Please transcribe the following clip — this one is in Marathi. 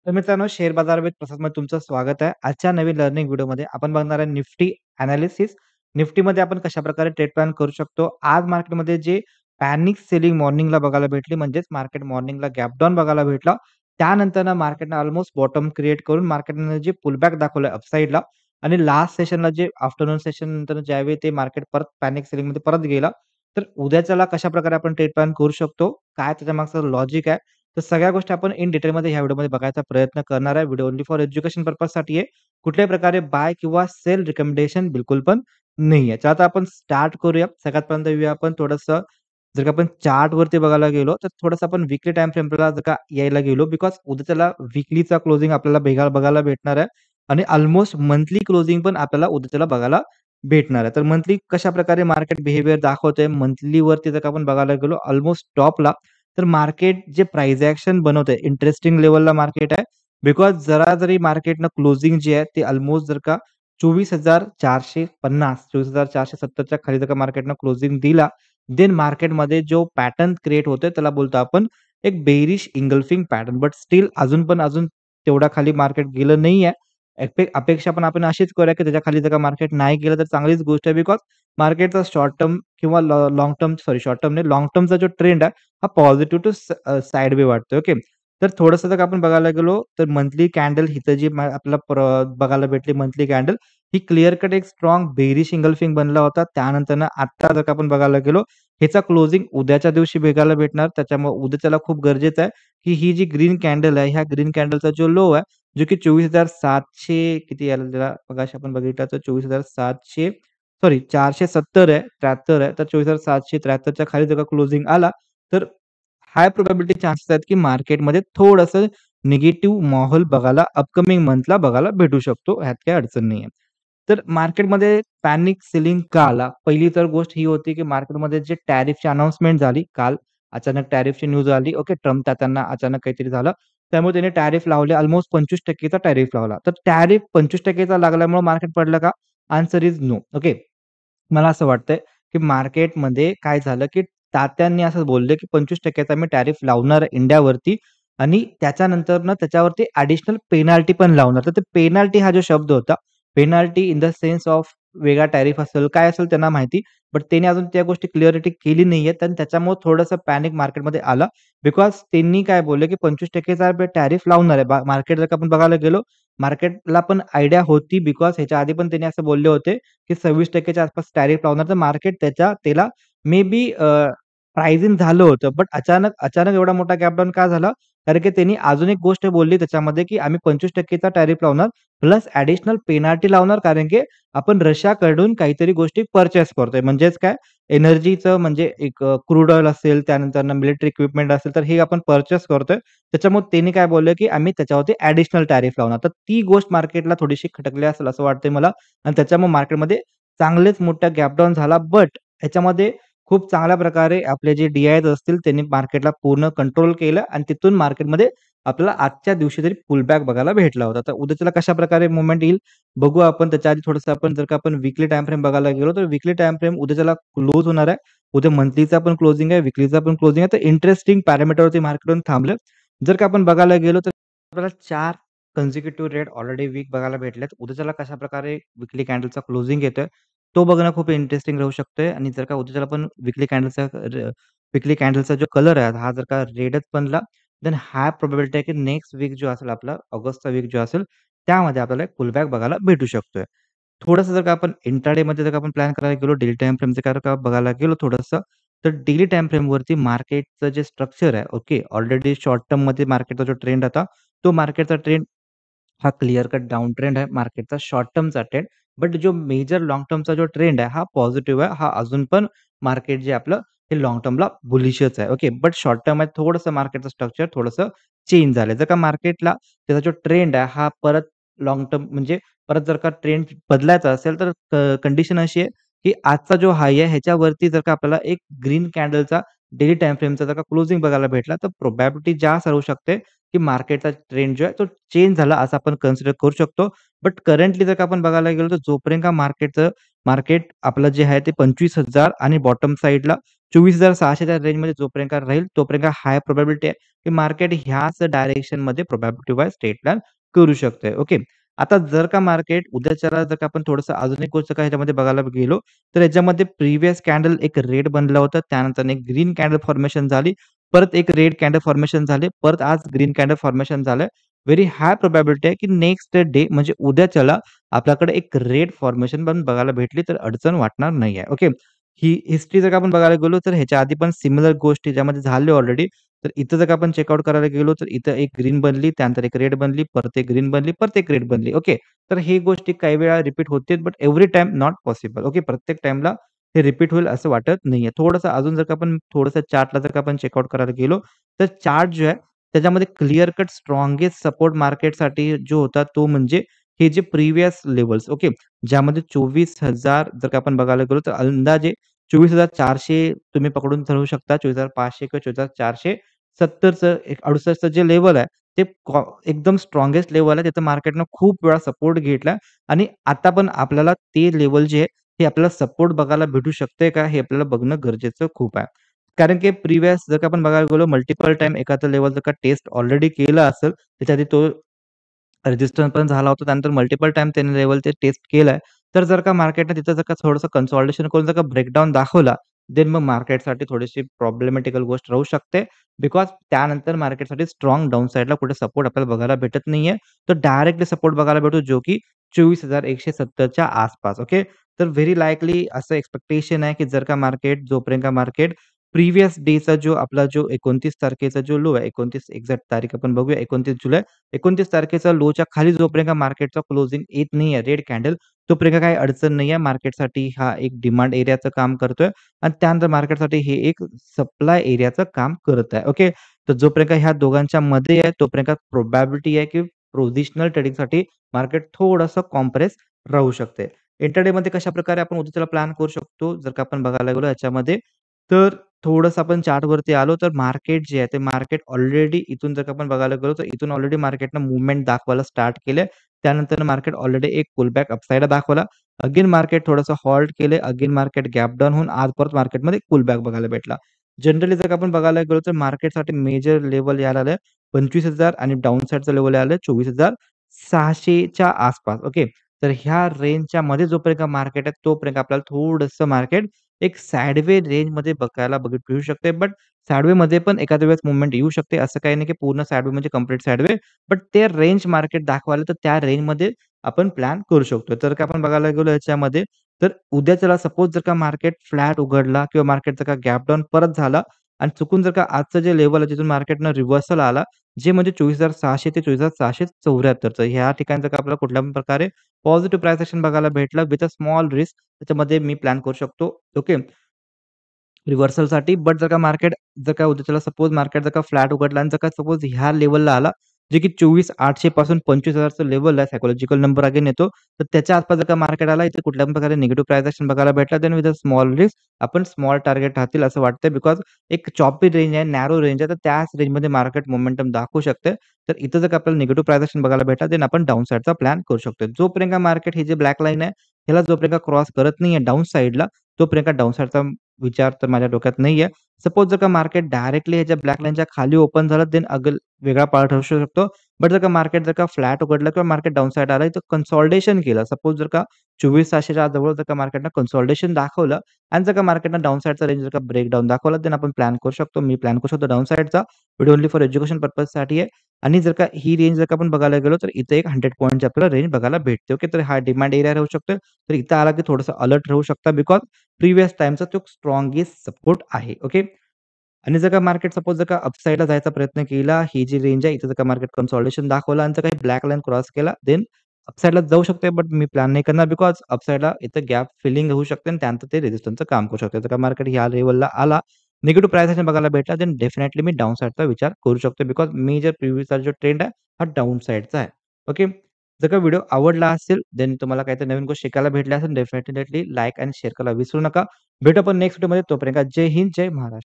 तर मित्रांनो, शेअर बाजारविथ प्रसादमध्ये तुमचं स्वागत आहे. आजच्या नवीन लर्निंग व्हिडिओमध्ये आपण बघणार आहे निफ्टी एनालिसिस. निफ्टीमध्ये आपण कशाप्रकारे ट्रेड प्लॅन करू शकतो. आज मार्केटमध्ये जे पॅनिक सेलिंग मॉर्निंगला बघायला भेटली, म्हणजेच मार्केट मॉर्निंगला गॅप डाउन बघायला भेटला. त्यानंतरनं मार्केटनं ऑलमोस्ट बॉटम क्रिएट करून मार्केटनं जे पुलबॅक दाखवलं अपसाइडला आणि लास्ट सेशनला जे आफ्टरनून सेशन नंतर ज्यावेळी ते मार्केट परत पॅनिक सेलिंगमध्ये परत गेलं, तर उद्याच्याला कशाप्रकारे आपण ट्रेड प्लॅन करू शकतो, काय त्याच्यामागचं लॉजिक आहे, तर सगळ्या गोष्टी आपण इन डिटेलमध्ये ह्या व्हिडिओमध्ये बघायचा प्रयत्न करणार आहे. व्हिडिओ ओन्ली फॉर एज्युकेशन पर्पजसाठी आहे. कुठल्याही प्रकारे बाय किंवा सेल रिकमेंडेशन बिलकुल पण नाहीये. तर आता आपण स्टार्ट करूया. सगळ्यात पहिल्यांदा येऊया आपण थोडंसं जर का आपण चार्टवरती बघायला गेलो, तर थोडंसं आपण वीकली टाईम फ्रेमला जर का यायला गेलो, बिकॉज उद्याच्याला वीकलीचा क्लोजिंग आपल्याला बघायला भेटणार आहे आणि अल्मोस्ट मंथली क्लोजिंग पण आपल्याला उद्याच्याला बघायला भेटणार आहे. तर मंथली कशाप्रकारे मार्केट बिहेवियर दाखवतंय, मंथलीवरती जर का आपण बघायला गेलो ऑलमोस्ट टॉपला तर मार्केट जे प्राइस एक्शन बनवतंय इंटरेस्टिंग लेव्हलला मार्केट आहे. बिकॉज जरा जरी मार्केटनं क्लोजिंग जे आहे ते अल्मोस्ट जर का 24,450 24,470 च्या खाली जर का मार्केटनं क्लोजिंग दिला, देन मार्केटमध्ये जो पॅटर्न क्रिएट होतोय त्याला बोलतो आपण एक बेअरिश इंगल्फिंग पॅटर्न. बट स्टिल अजून तेवढ्या खाली मार्केट गेलं नाहीये. अपेक्षा पण आपण अशीच करूया की त्याच्या खाली जर का मार्केट नाही गेलं तर चांगलीच गोष्ट आहे. बिकॉज मार्केटचा शॉर्ट टर्म किंवा शॉर्ट टर्म नाही, लाँग टर्मचा जो ट्रेंड आहे हा पॉझिटिव्ह टू साइडवे वाटतोय. ओके. तर थोडंसं जर आपण बघायला गेलो, तर मंथली कॅन्डल हिथं जी आपल्याला बघायला भेटली मंथली कॅन्डल, ही क्लिअर कट एक स्ट्राँग बेअरिश इंगल्फिंग बनला होता. त्यानंतरनं आत्ता जर का आपण बघायला गेलो, ह्याचा क्लोजिंग उद्याच्या दिवशी बघायला भेटणार. त्याच्यामुळे उद्याच्याला खूप गरजेचं आहे, की ही जी ग्रीन कॅन्डल आहे, ह्या ग्रीन कॅन्डलचा जो लो आहे, जो की 24,700 किती आलं त्याला मगाशी आपण बघितलं तर 24,700 सॉरी 470 आहे, 73 आहे. तर 24,773 च्या खाली जर का क्लोजिंग आला, तर हाय प्रोबॅबिलिटी चान्सेस आहेत, की मार्केटमध्ये थोडंसं निगेटिव्ह माहोल बघायला अपकमिंग मंथला बघायला भेटू शकतो. ह्यात काही अडचण नाहीये. तर मार्केटमध्ये पॅनिक सेलिंग का आला? पहिली तर गोष्ट ही होती, की मार्केटमध्ये जे टॅरिफची अनाउन्समेंट झाली काल, अचानक टॅरिफची न्यूज आली. ओके, ट्रम्प त्यांना अचानक काहीतरी झालं. त्यामुळे त्याने टॅरिफ लावले. अल्मोस्ट 25% चा टॅरिफ लावला. तर टॅरिफ 25% चा लागल्यामुळे मार्केट पडलं का? Answer is no. ओके. मला असं वाटतंय, की मार्केटमध्ये काय झालं, की तात्यांनी असं बोलले, की 25% चा मी टॅरिफ लावणार आहे इंडियावरती आणि त्याच्यानंतरनं त्याच्यावरती ॲडिशनल पेनल्टी पण लावणार. तर ते पेनल्टी हा जो शब्द होता, penalty in the sense of वेगळा टॅरिफ असेल, काय असेल त्यांना माहिती. बट त्याने अजून त्या गोष्टी क्लिअरिटी केली नाहीये. आणि त्याच्यामुळे थोडंसं पॅनिक मार्केटमध्ये आलं. बिकॉज त्यांनी काय बोलले, की 25% चा टॅरिफ लावणार आहे. मार्केट जर का आपण बघायला गेलो, मार्केटला पण आयडिया होती बिकॉज ह्याच्या आधी पण त्यांनी असं बोलले होते, की 26% च्या आसपास टॅरिफ लावणार. तर मार्केट त्याला मे बी प्राइसिंग झालं होतं. बट अचानक एवढा मोठा गॅप डाउन का झाला? कारण की त्यांनी अजून एक गोष्ट बोलली त्याच्यामध्ये, की आम्ही 25% चा टॅरिफ लावणार प्लस ॲडिशनल पेनल्टी लावणार कारण की आपण रशियाकडून काहीतरी गोष्टी पर्चेस करतोय. म्हणजेच काय एनर्जीचं म्हणजे एक क्रूड ऑइल असेल, त्यानंतर मिलिटरी इक्विपमेंट असेल, तर हे आपण पर्चेस करतोय. त्याच्यामुळे त्यांनी काय बोललं, की आम्ही त्याच्यावरती ॲडिशनल टॅरिफ लावणार. तर ती गोष्ट मार्केटला थोडीशी खटकली असेल असं वाटतंय मला आणि त्याच्यामुळे मार्केटमध्ये चांगलेच मोठा गॅप डाउन झाला. बट ह्याच्यामध्ये खूप चांगल्या प्रकारे आपले जे डी-आयज असतील त्यांनी मार्केटला पूर्ण कंट्रोल केलं आणि तिथून मार्केटमध्ये आपल्याला आजच्या दिवशी तरी पुलबॅक बघायला भेटला होता. तर उद्याच्याला कशाप्रकारे मूव्हमेंट येईल बघू आपण. त्याच्या आधी थोडंसं आपण जर का आपण वीकली टाईम फ्रेम बघायला गेलो, तर वीकली टाईम फ्रेम उद्याच्याला क्लोज होणार आहे. उद्या मंथलीचा पण क्लोजिंग आहे, वीकलीचा पण क्लोजिंग आहे. तर इंटरेस्टिंग पॅरामीटरवरती मार्केट येऊन थांबलं. जर का आपण बघायला गेलो, तर आपल्याला 4 कन्झिक्युटिव्ह रेट ऑलरेडी वीक बघायला भेटलेत. उद्याच्याला कशाप्रकारे वीकली कॅन्डलचा क्लोजिंग येतोय, तो बघणं खूप इंटरेस्टिंग राहू शकतोय आणि जर का उद्याच्याला पण वीकली कॅन्डलचा जो कलर आहे, हा जर का रेडच बनला, देन हाय प्रोबॅबिलिटी आहे की नेक्स्ट वीक जो असेल आपला ऑगस्टचा वीक जो असेल, त्यामध्ये आपल्याला एक पुलबॅक बघायला भेटू शकतोय. थोडंसं जर का आपण इंट्राडेमध्ये जर का आपण प्लॅन करायला गेलो, डेली टाईम फ्रेमचं जर का बघायला गेलो थोडंसं, तर डेली टाईम फ्रेमवरती मार्केटचं जे स्ट्रक्चर आहे, ओके, ऑलरेडी शॉर्ट टर्ममध्ये मार्केटचा जो ट्रेंड होता, तो मार्केटचा ट्रेंड हा क्लिअर कट डाउन ट्रेंड आहे मार्केटचा शॉर्ट टर्मचा ट्रेंड. बट जो मेजर लाँग टर्मचा जो ट्रेंड आहे, हा पॉझिटिव्ह आहे. हा अजून पण मार्केट जे आपलं हे लाँग टर्मला बुलिशच आहे. ओके. बट शॉर्ट टर्ममध्ये थोडंसं मार्केटचं स्ट्रक्चर थोडंसं चेंज झालंय. जर का मार्केटला त्याचा जो ट्रेंड आहे, हा परत लाँग टर्म म्हणजे परत जर का ट्रेंड बदलायचा असेल, तर कंडिशन अशी आहे, की आजचा जो हाय आहे, ह्याच्यावरती जर का आपल्याला एक ग्रीन कॅन्डलचा डेली टाईम फ्रेमचा जर का क्लोजिंग बघायला भेटला, तर प्रोबॅबिलिटी जास्त राहू शकते, की मार्केटचा ट्रेंड जो आहे तो चेंज झाला असं आपण कन्सिडर करू शकतो. बट करंटली जर का आपण बघायला गेलो, तर जोपर्यंत का मार्केट आपलं जे आहे ते 25,000 आणि बॉटम साइडला 24,600 च्या रेंजमध्ये जोपर्यंत राहील, तोपर्यंत हाय प्रोबॅबिलिटी आहे, की मार्केट ह्याच डायरेक्शनमध्ये प्रोबॅबिलिटी वाईज स्ट्रेट लाईन करू शकतंय. ओके. आता जर का मार्केट उद्याच्याला जर का आपण थोडंसं अजून एक गोष्ट काय ह्याच्यामध्ये बघायला गेलो, तर याच्यामध्ये प्रिव्हियस कॅन्डल एक रेड बनलं होतं. त्यानंतर एक ग्रीन कॅन्डल फॉर्मेशन झाली. परत एक रेड कॅन्डल फॉर्मेशन झाले. परत आज ग्रीन कॅन्डल फॉर्मेशन झालं. व्हेरी हाय प्रोबॅबिलिटी आहे, की नेक्स्ट डे म्हणजे उद्याच्याला आपल्याकडे एक रेड फॉर्मेशन पण बघायला भेटली, तर अडचण वाटणार नाही आहे. ओके. ही हिस्ट्री जर का आपण बघायला गेलो, तर ह्याच्या आधी पण सिमिलर गोष्टी ज्यामध्ये झाल्या ऑलरेडी. तर इथं जर का आपण चेकआउट करायला गेलो, तर इथं एक ग्रीन बनली, त्यानंतर एक रेड बनली, परत एक ग्रीन बनली, परत एक रेड बनली. ओके. तर ही गोष्टी काही वेळा रिपीट होते, but every time not possible. Okay. प्रत्येक टाईमला हे रिपीट होईल असं वाटत नाहीये. थोडंसं अजून जर का आपण थोडंसं चार्टला जर का आपण चेकआउट करायला गेलो, तर चार्ट जो आहे त्याच्यामध्ये क्लिअर कट स्ट्राँगेस्ट सपोर्ट मार्केटसाठी जो होता तो म्हणजे हे जे प्रिव्हियस लेव्हल्स ओके. ज्यामध्ये 24,000 जर का आपण बघायला गेलो, तर अंदाजे 24,400 तुम्ही पकडून ठरवू शकता. 24,500 किंवा 24,470चं एक 68चं जे लेव्हल आहे, ते एकदम स्ट्राँगेस्ट लेव्हल आहे. तिथं मार्केटनं खूप वेळा सपोर्ट घेतला आणि आता पण आपल्याला ते लेव्हल जे आहे, हे आपल्याला सपोर्ट बघायला भेटू शकते का? हे आपल्याला बघणं गरजेचं खूप आहे. कारण की प्रिव्हियस जर का आपण बघायला गेलो मल्टिपल टाईम एखादा लेव्हल जर का टेस्ट ऑलरेडी केला असेल, त्याच्या आधी तो रेजिस्टन्स पण झाला होता. त्यानंतर मल्टिपल टाईम त्यांनी लेव्हल ते टेस्ट केलाय. तर जर का मार्केटने तिथं जर का थोडंसं कन्सॉलिडेशन करून जर का ब्रेकडाउन दाखवला, देन मग मार्केटसाठी थोडीशी प्रॉब्लेमॅटिकल गोष्ट राहू शकते. बिकॉज त्यानंतर मार्केटसाठी स्ट्राँग डाउन साइडला कुठे सपोर्ट आपल्याला बघायला भेटत नाहीये. तर डायरेक्टली सपोर्ट बघायला भेटतो जो की 24,170 च्या आसपास. ओके. तर व्हेरी लाइकली असं एक्स्पेक्टेशन आहे, की जर का मार्केट जोपर्यंत का मार्केट प्रिव्हियस डेचा जो आपला जो 29 तारखेचा जो लो आहे, 29 एक्झॅक्ट तारीख आपण बघूया 29 जुलै. 29 तारखेचा लोच्या खाली जोपर्यंत मार्केटचा क्लोजिंग येत नाहीये रेड कॅन्डल, तोपर्यंत काही अडचण नाहीये. मार्केटसाठी हा एक डिमांड एरियाचं काम करतोय आणि त्यानंतर मार्केटसाठी हे एक सप्लाय एरियाचं काम करत आहे. ओके. तर जोपर्यंत ह्या दोघांच्या मध्ये आहे, तोपर्यंत प्रोबॅबिलिटी आहे, की पोझिशनल ट्रेडिंगसाठी मार्केट थोडंसं कॉम्प्रेस राहू शकते. इंटरडेमध्ये कशाप्रकारे आपण उद्याच्याला प्लॅन करू शकतो, जर का आपण बघायला गेलो याच्यामध्ये, तर थोडंसं आपण चार्टवरती आलो, तर मार्केट जे आहे, ते मार्केट ऑलरेडी इथून जर का आपण बघायला गेलो, तर इथून ऑलरेडी मार्केटनं मूव्हमेंट दाखवायला स्टार्ट केले. त्यानंतर मार्केट ऑलरेडी एक पुलबॅक अपसाइडला दाखवला. अगेन मार्केट थोडंसं हॉल्ट केले. अगेन मार्केट गॅप डाउन होऊन आज परत मार्केटमध्ये पुलबॅक बघायला भेटला. जनरली जर का आपण बघायला गेलो, तर मार्केटसाठी मेजर लेव्हल यायला आलंय 25,000 आणि डाउन साइडचं लेव्हल आलंय 24,600 च्या आसपास. ओके. तर ह्या रेंजच्या मध्ये जोपर्यंत मार्केट आहे, तोपर्यंत आपल्याला थोडंसं मार्केट एक साइडवे रेंजमध्ये बघायला भेटू शकते. बट साइडवेमध्ये पण एखाद्या वेळेस मूव्हमेंट येऊ शकते. असं काही नाही की पूर्ण साइडवे म्हणजे कंप्लीट साइडवे. बट ते रेंज मार्केट दाखवायला तर त्या रेंजमध्ये आपण प्लॅन करू शकतो. तर का आपण बघायला गेलो याच्यामध्ये, तर उद्याच्याला सपोज जर का मार्केट फ्लॅट उघडला किंवा मार्केट जर का गॅप डाउन परत झाला आणि चुकून जर का आजचं जे लेव्हल आहे तिथून मार्केटनं रिव्हर्सल आला, जे म्हणजे 24,600 ते 24,674चं ह्या ठिकाणी जर का आपल्याला कुठल्या पण प्रकारे पॉझिटिव्ह प्राईस एक्शन बघायला भेटलं विथ अ स्मॉल रिस्क त्याच्यामध्ये मी प्लॅन करू शकतो. ओके. रिव्हर्सलसाठी. बट जर का मार्केट जर का उद्याच्याला सपोज मार्केट जर का फ्लॅट उघडला आणि जर का सपोज ह्या लेव्हलला आला, जे की 24,800 पासून 25,000चं लेव्हल आहे, सायकॉलॉजिकल नंबर अगेन येतो. तर त्याच्या आसपास जर का मार्केट आला, इथे कुठल्याही प्रकारे निगेटिव्ह प्राईस एक्शन बघायला भेटला, then with a small risk आपण स्मॉल टार्गेट राहतील असं वाटतंय. बिकॉज एक चॉपी रेंज आहे, नॅरो रेंज आहे, तर त्याच रेंजमध्ये मार्केट मोमेंटम दाखवू शकते. तर इथं जर का आपल्याला निगेटिव्ह प्राईस एक्शन बघायला भेटला, देन आपण डाउन साइडचा प्लॅन करू शकतो. जोपर्यंत मार्केट ही जी ब्लॅक लाईन आहे, ह्याला जोपर्यंत क्रॉस करत नाहीये डाउन साइडला, तोपर्यंत डाउन साइडचा विचार तर माझ्या डोक्यात नाहीये. सपोज जर का मार्केट डायरेक्टली ह्याच्या ब्लॅक लाईनच्या खाली ओपन झालं, देन वेगळा पार्ट असू शकतो. बट जर का मार्केट जर का फ्लॅट उघडलं किंवा मार्केट डाउन साइड आलं, तर कन्सॉलिडेशन केलं. सपोज जर का 24,600च्या जवळ जर का मार्केटनं कन्सॉलिडेशन दाखवलं आणि जर का मार्केटनं डाउन साइडचा रेंज जर का ब्रेकडाउन दाखवला, देन आपण प्लॅन करू शकतो. मी प्लॅन करू शकतो डाउन साइडचा. व्हिडिओ ओन्ली फॉर एज्युकेशन पर्पजसाठी आहे. आणि जर का ही रेंज जर का आपण बघायला गेलो, तर इथे एक 100 पॉइंटची आपल्याला रेंज बघायला भेटते. ओके. तर हा डिमांड एरिया राहू शकतो. तर इथं आला की थोडंसं अलर्ट राहू शकता बिकॉज प्रिव्हियस टाईमचा तो स्ट्राँगेस्ट सपोर्ट आहे. ओके. आणि जर का मार्केट सपोज जर का अपसाइडला जायचा प्रयत्न केला, ही जी रेंज आहे, इथे जर का मार्केट कन्सॉलिडेशन दाखवला आणि जर काही ब्लॅक लाईन क्रॉस केला, देन अपसाइडला जाऊ शकते. बट मी प्लॅन नाही करणार बिकॉज अपसाइडला इथं गॅप फिलिंग होऊ शकते आणि त्यानंतर ते रेझिस्टन्सचं काम करू शकते. जर का मार्केट ह्या लेव्हलला आला, निगेटिव्ह प्राईस एक्शन बघायला भेटला, देन डेफिनेटली मी डाउन साइडचा विचार करू शकतो बिकॉज मी जर प्रिव्हियसचा जो ट्रेंड आहे, हा डाउन साइडचा आहे. ओके. जर का व्हिडिओ आवडला असेल, देन तुम्हाला काहीतरी नवीन गोष्ट शिकायला भेटल्या असेल, डेफिनेटली लाईक आणि शेअर करायला विसरू नका. भेटू आपण नेक्स्ट व्हिडिओमध्ये. तोपर्यंत जय हिंद, जय महाराष्ट्र.